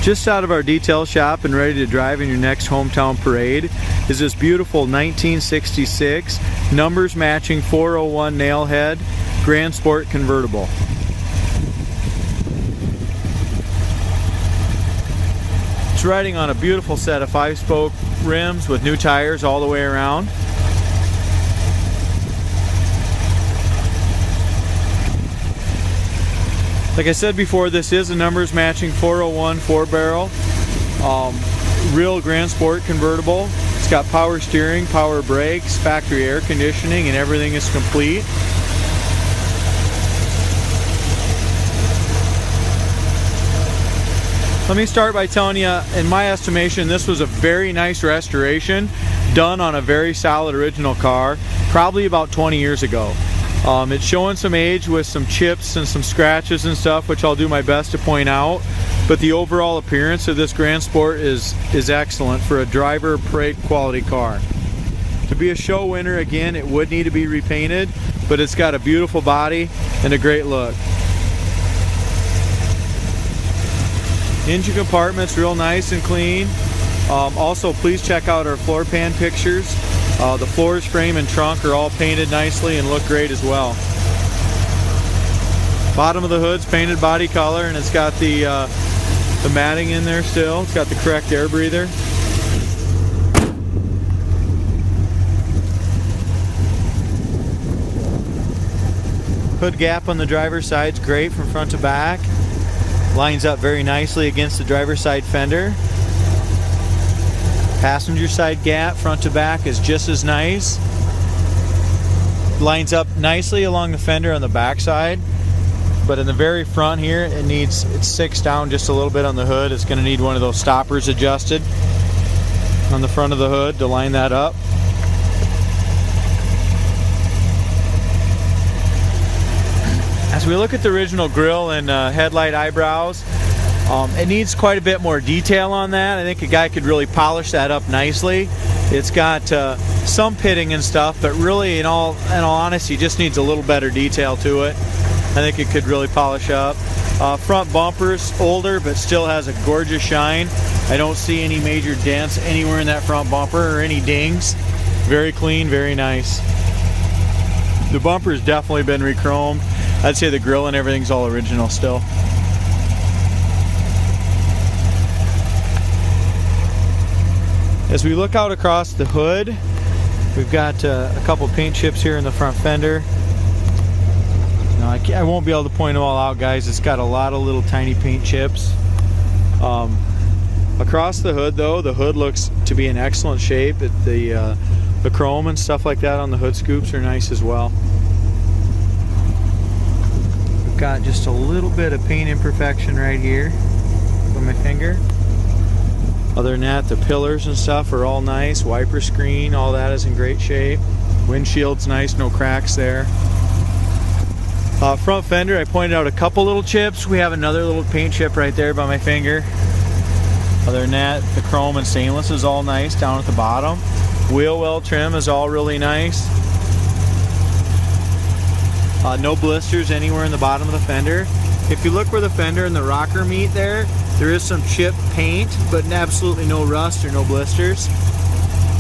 Just out of our detail shop and ready to drive in your next hometown parade is this beautiful 1966 numbers matching 401 nailhead Grand Sport convertible. It's riding on a beautiful set of 5-spoke rims with new tires all the way around. Like I said before, this is a numbers matching 401 4-barrel real Grand Sport convertible. It's got power steering, power brakes, factory air conditioning, and everything is complete. Let me start by telling you, in my estimation, this was a very nice restoration done on a very solid original car, probably about 20 years ago. It's showing some age with some chips and some scratches and stuff, which I'll do my best to point out. But the overall appearance of this Grand Sport is excellent for a driver parade quality car. To be a show winner, again, it would need to be repainted, but it's got a beautiful body and a great look. Engine compartment's real nice and clean. Also, please check out our floor pan pictures. The floors, frame, and trunk are all painted nicely and look great as well. Bottom of the hood's painted body color, and it's got the matting in there still. It's got the correct air breather. Hood gap on the driver's side's great from front to back. Lines up very nicely against the driver's side fender. Passenger side gap front to back is just as nice. Lines up nicely along the fender on the back side, but in the very front here it sticks down just a little bit on the hood. It's going to need one of those stoppers adjusted on the front of the hood to line that up. As we look at the original grille and headlight eyebrows, it needs quite a bit more detail on that. I think a guy could really polish that up nicely. It's got some pitting and stuff, but really, in all honesty, just needs a little better detail to it. I think it could really polish up. Front bumper's older, but still has a gorgeous shine. I don't see any major dents anywhere in that front bumper or any dings. Very clean, very nice. The bumper's definitely been re-chromed. I'd say the grille and everything's all original still. As we look out across the hood, we've got a couple paint chips here in the front fender. Now, I won't be able to point them all out, guys. It's got a lot of little tiny paint chips. Across the hood, though, the hood looks to be in excellent shape. The chrome and stuff like that on the hood scoops are nice as well. We've got just a little bit of paint imperfection right here with my finger. Other than that, the pillars and stuff are all nice. Wiper screen, all that is in great shape. Windshield's nice, no cracks there. Front fender, I pointed out a couple little chips. We have another little paint chip right there by my finger. Other than that, the chrome and stainless is all nice down at the bottom. Wheel well trim is all really nice. No blisters anywhere in the bottom of the fender. If you look where the fender and the rocker meet there is some chip paint, but absolutely no rust or no blisters.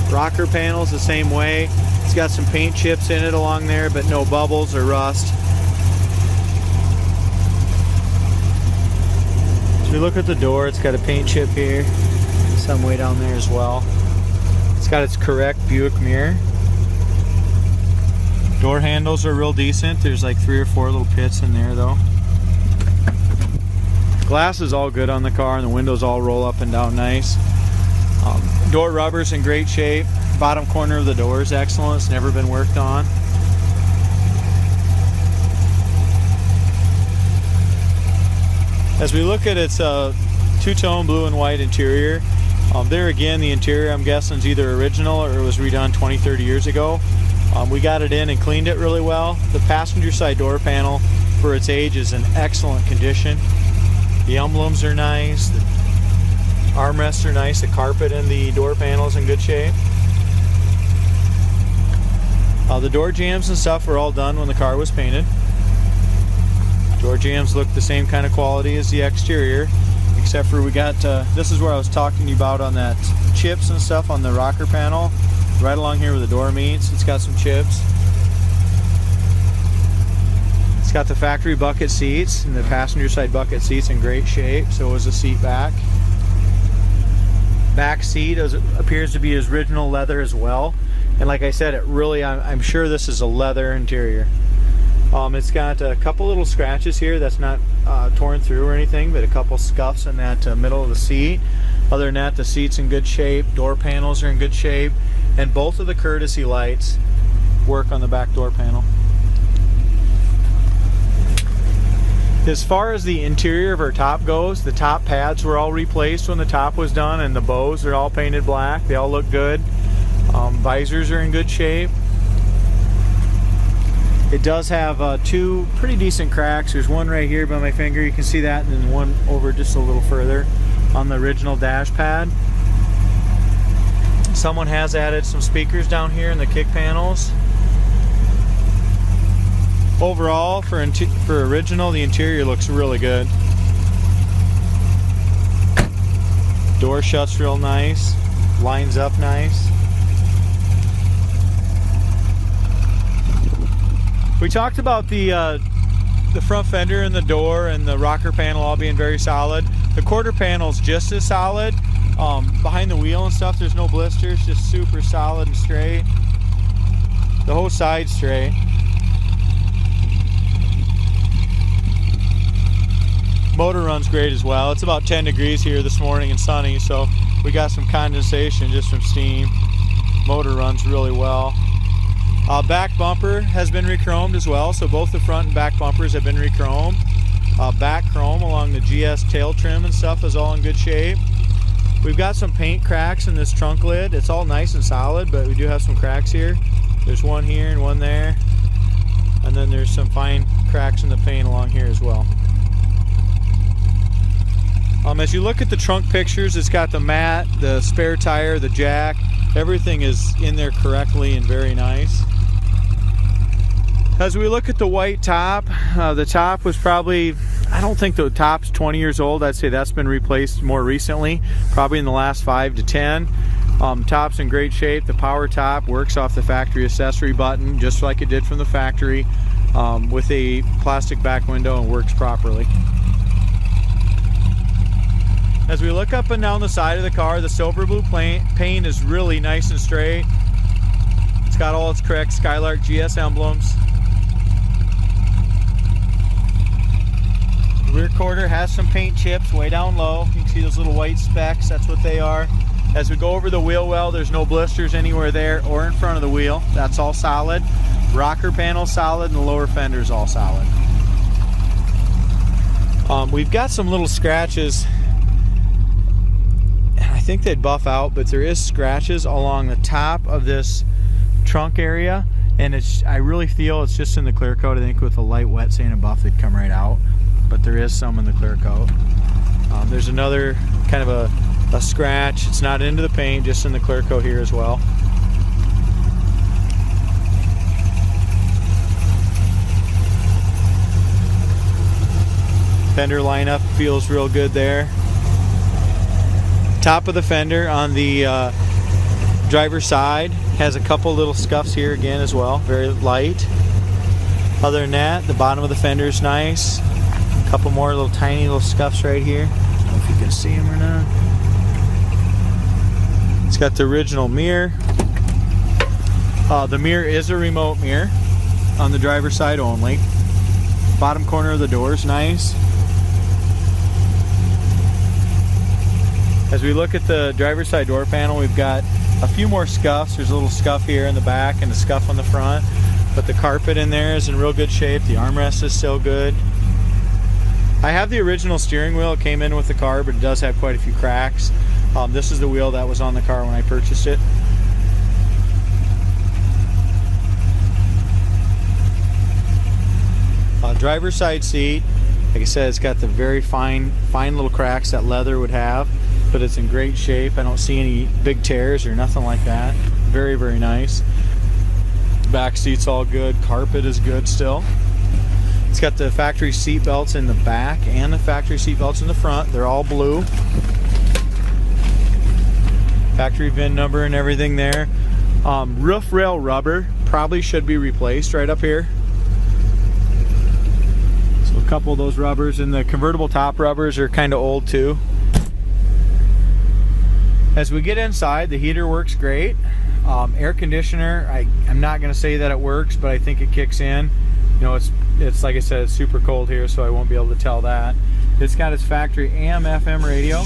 Rocker panel's the same way. It's got some paint chips in it along there, but no bubbles or rust. As we look at the door, it's got a paint chip here, some way down there as well. It's got its correct Buick mirror. Door handles are real decent. There's like 3 or 4 little pits in there though. Glass is all good on the car, and the windows all roll up and down nice. Door rubber's in great shape. Bottom corner of the door is excellent. It's never been worked on. As we look at its two-tone blue and white interior, there again, the interior I'm guessing is either original or it was redone 20-30 years ago. We got it in and cleaned it really well. The passenger side door panel, for its age, is in excellent condition. The emblems are nice, the armrests are nice, the carpet and the door panel is in good shape. The door jambs and stuff were all done when the car was painted. Door jambs look the same kind of quality as the exterior. except for we got, this is where I was talking to you about on that chips and stuff on the rocker panel. Right along here where the door meets, it's got some chips. It's got the factory bucket seats, and the passenger side bucket seats in great shape. So was the seat back. Back seat appears to be original leather as well. And like I said, it really, I'm sure this is a leather interior. It's got a couple little scratches here that's not torn through or anything, but a couple scuffs in that middle of the seat. Other than that, the seat's in good shape, door panels are in good shape, and both of the courtesy lights work on the back door panel. As far as the interior of our top goes, the top pads were all replaced when the top was done, and the bows are all painted black. They all look good. Visors are in good shape. It does have two pretty decent cracks. There's one right here by my finger, you can see that, and then one over just a little further on the original dash pad. Someone has added some speakers down here in the kick panels. Overall, for original, the interior looks really good. Door shuts real nice, lines up nice. We talked about the front fender and the door and the rocker panel all being very solid. The quarter panel's just as solid. Behind the wheel and stuff, there's no blisters, just super solid and straight. The whole side's straight. Motor runs great as well. It's about 10 degrees here this morning and sunny, so we got some condensation just from steam. Motor runs really well. Back bumper has been re-chromed as well, so both the front and back bumpers have been re-chromed. Back chrome along the GS tail trim and stuff is all in good shape. We've got some paint cracks in this trunk lid. It's all nice and solid, but we do have some cracks here. There's one here and one there. And then there's some fine cracks in the paint along here as well. As you look at the trunk pictures, it's got the mat, the spare tire, the jack. Everything is in there correctly and very nice. As we look at the white top, the top was probably, I don't think the top's 20 years old. I'd say that's been replaced more recently, probably in the last 5 to 10. Top's in great shape. The power top works off the factory accessory button, just like it did from the factory, with a plastic back window, and works properly. As we look up and down the side of the car, the silver blue paint is really nice and straight. It's got all its correct Skylark GS emblems. The rear quarter has some paint chips way down low. You can see those little white specks, that's what they are. As we go over the wheel well, there's no blisters anywhere there or in front of the wheel. That's all solid. Rocker panel solid, and the lower fender's all solid. We've got some little scratches. I think they'd buff out, but there is scratches along the top of this trunk area, and I really feel it's just in the clear coat. I think with a light wet sand and buff they'd come right out, but there is some in the clear coat. There's another kind of a scratch. It's not into the paint, just in the clear coat here as well. Fender lineup feels real good there. Top of the fender on the driver's side has a couple little scuffs here again as well, very light. Other than that, the bottom of the fender is nice. A couple more little tiny little scuffs right here. I don't know if you can see them or not. It's got the original mirror. The mirror is a remote mirror on the driver's side only. Bottom corner of the door is nice. As we look at the driver's side door panel, we've got a few more scuffs. There's a little scuff here in the back and a scuff on the front, but the carpet in there is in real good shape. The armrest is still good. I have the original steering wheel. It came in with the car, but it does have quite a few cracks. This is the wheel that was on the car when I purchased it. Driver's side seat, like I said, it's got the very fine little cracks that leather would have, but it's in great shape. I don't see any big tears or nothing like that. Very, very nice. Back seat's all good. Carpet is good still. It's got the factory seat belts in the back and the factory seat belts in the front. They're all blue. Factory VIN number and everything there. Roof rail rubber probably should be replaced right up here. So a couple of those rubbers, and the convertible top rubbers are kind of old too. As we get inside, the heater works great. Air conditioner, I'm not going to say that it works, but I think it kicks in. You know, it's like I said, it's super cold here, so I won't be able to tell that. It's got its factory AM FM radio.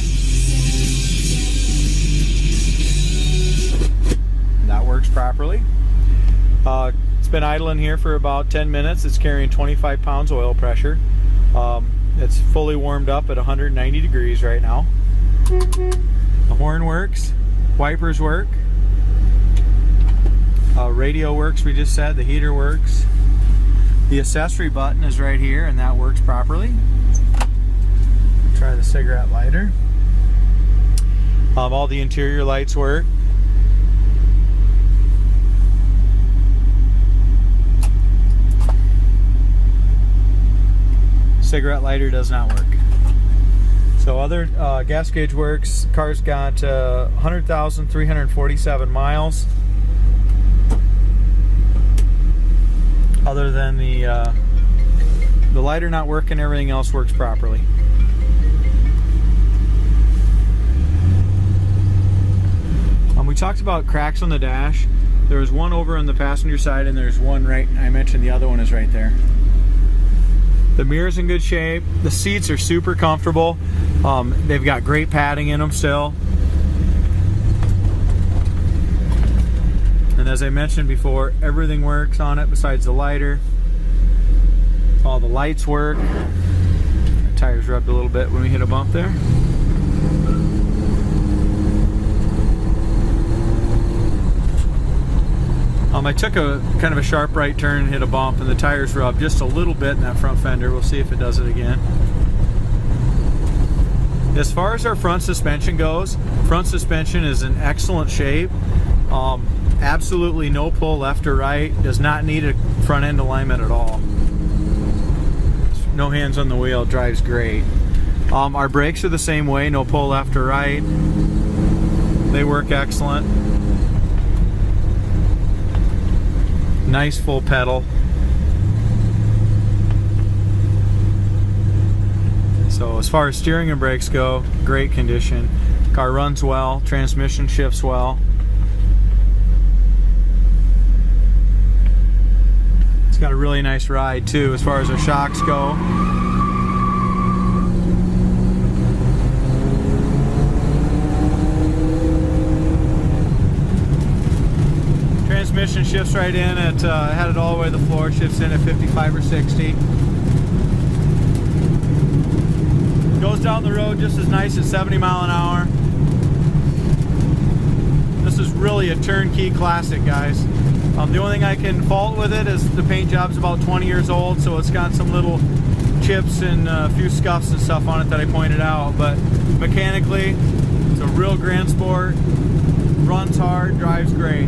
That works properly. It's been idling here for about 10 minutes. It's carrying 25 pounds oil pressure. It's fully warmed up at 190 degrees right now. The horn works, wipers work, radio works, we just said, the heater works. The accessory button is right here, and that works properly. Try the cigarette lighter. All the interior lights work. Cigarette lighter does not work. So other gas gauge works. Car's got 100,347 miles. Other than the lighter not working, everything else works properly. We talked about cracks on the dash. There was one over on the passenger side, and there's one right, I mentioned the other one is right there. The mirror's in good shape. The seats are super comfortable. They've got great padding in them still. And as I mentioned before, everything works on it besides the lighter. All the lights work. Our tires rubbed a little bit when we hit a bump there. I took a kind of a sharp right turn and hit a bump, and the tires rubbed just a little bit in that front fender. We'll see if it does it again. As far as our front suspension goes, front suspension is in excellent shape. Absolutely no pull left or right. Does not need a front end alignment at all. No hands on the wheel. Drives great. Our brakes are the same way. No pull left or right. They work excellent. Nice full pedal. So as far as steering and brakes go, great condition. Car runs well, transmission shifts well. It's got a really nice ride too as far as our shocks go. Transmission shifts right in at, had it all the way to the floor, shifts in at 55 or 60. Goes down the road just as nice at 70 mile an hour. This is really a turnkey classic, guys. The only thing I can fault with it is the paint job's about 20 years old, so it's got some little chips and a few scuffs and stuff on it that I pointed out, but mechanically, it's a real grand sport, runs hard, drives great.